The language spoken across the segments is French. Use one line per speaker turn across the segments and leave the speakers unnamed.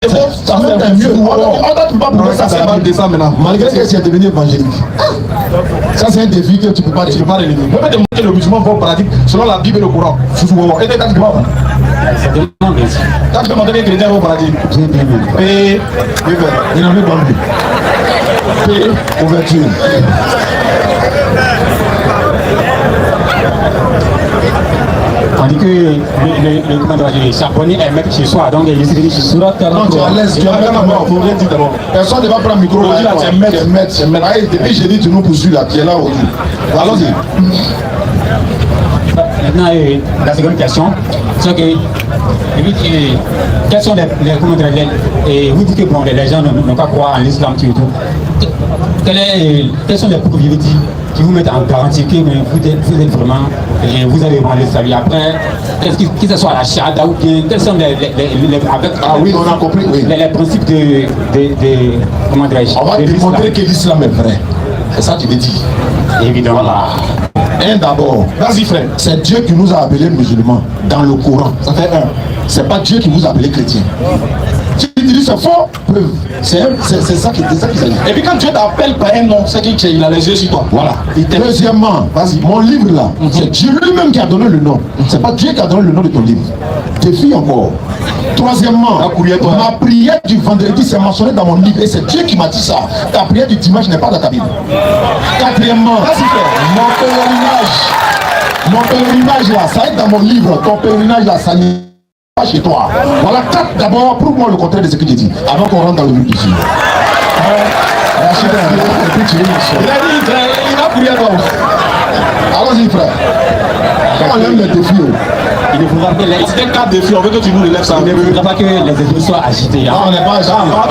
Ça fait mieux. Malgré que c'est devenu évangélique. Ça, c'est un défi que tu ne peux pas relever.
On peut démontrer le musulman bon pratique selon la Bible et le Coran.
C'est demandé
quand tu demandes les chrétiens bon pratique.
Et il en est bon. Paix, ouverture.
Tandis que le charbonnier est maître chez soi, donc il est venu chez soi.
Non, tu es à l'aise, tu es à l'aise d'abord. Personne ne va prendre le micro. Tu es maître. Depuis j'ai dit, tu nous poursuis là, tu es là aujourd'hui. Allons-y.
Maintenant, la seconde question, c'est que, quels sont et vous dites que bon, les gens n'ont pas croire en l'islam, tout. Quelles sont les preuves qui vous mettent en garantie que vous êtes vraiment, vous allez vraiment le salut après, que ce soit la shahada ou bien, quels sont
oui, on a compris, oui.
Les principes de comment dirais-je?
On va démontrer que l'islam est vrai. C'est ça que tu veux dire.
Évidemment.
Voilà. Un d'abord, vas-y frère, c'est Dieu qui nous a appelés musulmans dans le Coran. Ça fait un. C'est pas Dieu qui nous a appelés chrétiens. Tu dis c'est faux, preuve. C'est ça qui s'agit.
Et puis quand Dieu t'appelle par un nom, c'est qu'il a les yeux sur toi.
Voilà. Deuxièmement, vas-y, mon livre là, c'est Dieu lui-même qui a donné le nom. C'est pas Dieu qui a donné le nom de ton livre. Défie encore. Troisièmement, ma prière du vendredi c'est mentionné dans mon livre et c'est Dieu qui m'a dit ça. Ta prière du dimanche n'est pas dans ta Bible. Quatrièmement, mon pèlerinage là, ça est dans mon livre. Ton pèlerinage là, ça n'est pas chez toi. Voilà, quatre d'abord, prouve-moi le contraire de ce que tu dis avant qu'on rentre dans le vif du sujet.
Il a prié donc.
Allons-y frère. Comment on aime les défis?
Il ne faudra pas
c'est un cas de défi, on veut que tu nous relèves ça.
Il ne faudra pas que les esprits soient agités.
Non, on n'est pas agité.
Non,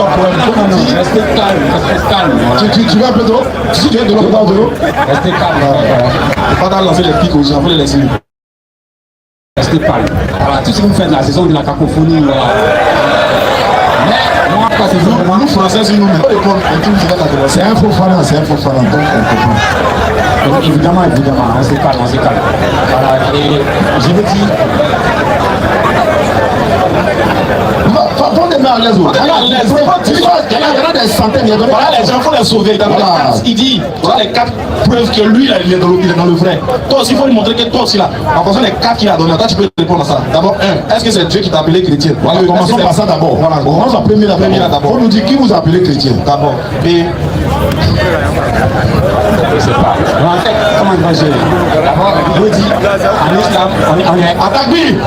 restez calme.
Tu veux un peu d'eau? Si tu veux de l'eau, de l'eau.
Restez calme.
Il ne faut pas lancer les pics aux gens, il faut les laisser.
Restez calme. Voilà, tout ce que vous faites là, c'est de la cacophonie. Voilà. Mais moi, c'est vraiment
nous français, si nous
c'est un faux fanat, donc on comprend.
Évidemment, on se calme. Voilà, et je vous dis.
Fondez à l'aise. Il y en a des centaines, il y
voilà, les gens, il faut les sauver. Il dit, voilà les quatre preuves que lui, il est dans le vrai. Toi aussi, il faut lui montrer que toi aussi, là, en fonction des quatre qu'il a donné, toi, tu peux répondre à ça. D'abord, est-ce que c'est Dieu qui t'a appelé chrétien?
Voilà, commençons par ça d'abord. Voilà, commençons par la première d'abord. On nous dit qui vous a appelé chrétien?
D'abord. Et
je sais pas. En fait, comment on va gérer? D'abord, je vous dis, en islam, on est.
Attaque-lui!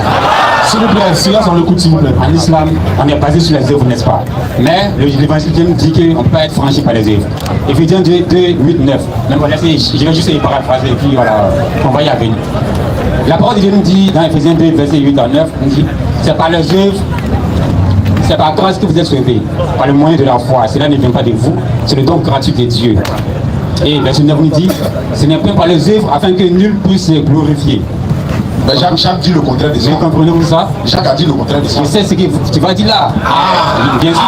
S'il vous plaît, silence, on l'écoute, s'il vous plaît.
En islam, on est basé sur les œuvres, n'est-ce pas? Mais l'évangile nous dit qu'on ne peut pas être franchi par les œuvres. Éphésiens 2, 8, 9. Mais bon, je vais juste y paraphraser et puis voilà, on va y arriver. La parole de Dieu nous dit dans Éphésiens 2, verset 8 à 9, nous dit, c'est par les œuvres, c'est par grâce que vous êtes sauvés, par le moyen de la foi. Cela ne vient pas de vous, c'est le don gratuit de Dieu. Et verset 9 nous dit, ce n'est point par les œuvres afin que nul puisse se glorifier.
Mais Jacques dit le contraire de ça.
Vous comprenez ça?
Jacques a dit le contraire de ça.
Je sais ce que tu vas dire là.
Bien sûr.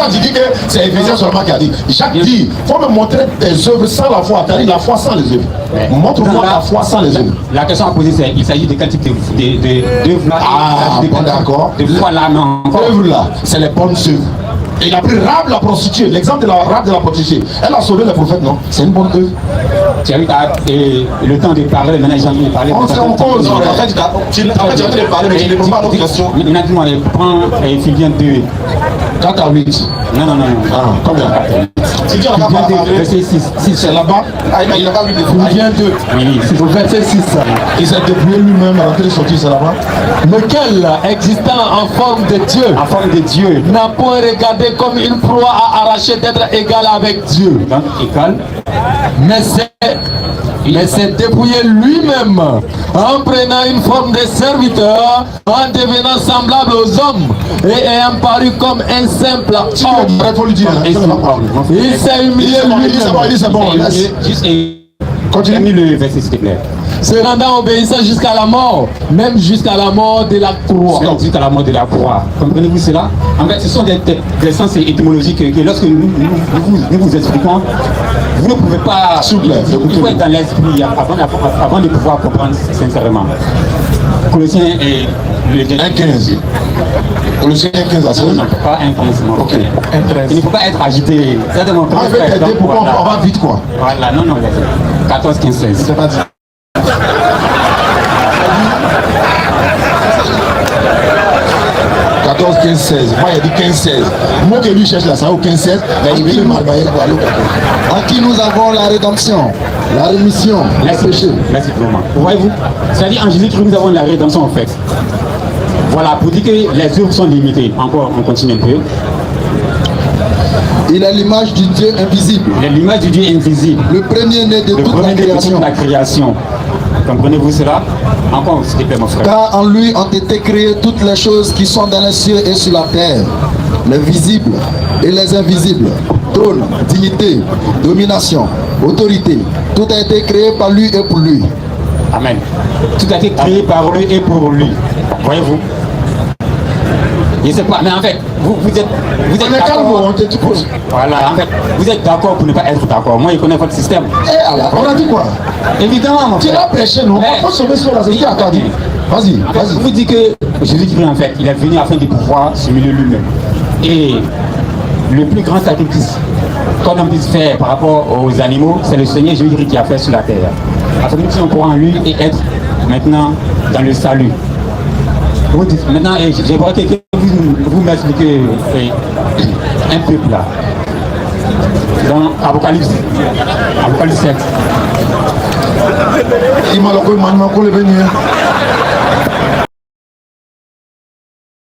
Tu dis que c'est Éphésiens seulement qui a dit. Jacques dit, il faut me montrer des œuvres sans la foi. C'est-à-dire la foi sans les œuvres. Montre-moi la foi sans les œuvres.
La question à poser, c'est il s'agit de quel type d'œuvres là?
Bon, d'accord.
De foi là, non.
Œuvres là, c'est les bonnes œuvres. Et il a pris Rahab la prostituée, l'exemple de la Rahab de la prostituée. Elle a sauvé les prophètes, non? C'est une bonne œuvre.
Tu as eu le temps de parler, maintenant j'ai envie de parler.
On se rend compte.
en fait, tu as envie de parler, mais tu ne réponds pas à notre question.
Maintenant, prends Philippiens 2.
4 à 8.
Non.
Combien?
Tu dis on va
Philippiens
pas
2, verset 6.
C'est là-bas.
Il n'a pas vu de
Philippiens 2.
Oui,
Au verset 6. Il s'est débrouillé lui-même, rentré et sorti, c'est là-bas.
Lequel, existant en forme de Dieu, n'a point regardé comme une proie à arracher d'être égal avec Dieu.
Donc, égal.
Mais s'est dépouillé lui-même en prenant une forme de serviteur, en devenant semblable aux hommes et ayant paru comme un simple homme.
Il faut lui dire.
Il s'est humilié lui-même,
C'est bon.
Continue le verset s'il te plaît.
se rendant obéissant jusqu'à la mort, même jusqu'à la mort de la croix.
Jusqu'à la mort de la croix. Comprenez-vous cela? En fait, ce sont des sens étymologiques que lorsque nous vous expliquons, vous ne pouvez pas.
S'il vous plaît,
il faut être dans l'esprit avant de pouvoir comprendre sincèrement. Colossiens et le
1,15. Le Seigneur 15 à 16.
Non, pas un 15, non.
Ok.
Il ne faut pas être agité. Ça demande
Ah, je vais t'aider pour qu'on va vite quoi.
Voilà, non, 14, 15, 16.
C'est pas dit. 14, 15, 16. Moi, il a dit 15, 16. Moi, que lui cherche là, ça au 15, 16. Il veut le malbailler pour aller au 14.
En qui nous avons la rédemption, la rémission,
Merci,
le péché.
merci vraiment. Voyez-vous, c'est-à-dire en Jésus-Christ, nous avons la rédemption en fait. Voilà, pour dire que les œuvres sont limitées. Encore, on continue un peu.
Il est l'image du Dieu invisible,
Il est l'image du Dieu invisible.
le premier-né de
Le
toute la
premier de
création.
toute la création. Comprenez-vous cela? Encore, s'il te plaît, mon frère.
Car en lui ont été créées toutes les choses qui sont dans les cieux et sur la terre, les visibles et les invisibles, trône, dignité, domination, autorité. Tout a été créé par lui et pour lui.
Amen. Tout a été créé par lui et pour lui. Voyez-vous? Je ne sais pas, mais en fait, vous êtes
On est calme,
d'accord.
on te dit quoi?
Voilà, en fait, vous êtes d'accord pour ne pas être d'accord. Moi, je connais votre système.
Eh, alors, on a dit quoi?
Évidemment, mon
Tu
frère.
l'as prêché, non?
Mais-
On peut sauver sur la société. Attends, dis. Vas-y,
En fait, je
vas-y.
vous dis que Jésus-Christ, en fait, il est venu afin de pouvoir s'humilier lui-même. Et le plus grand sacrifice qu'on puisse faire par rapport aux animaux, c'est le Seigneur Jésus-Christ qui a fait sur la terre. Afin que nous puissions croire en lui et être maintenant dans le salut. Vous dites, maintenant, j'aimerais que vous m'expliquez un peuple là. Dans Apocalypse 7.
Il m'a le coup, il m'a le venu.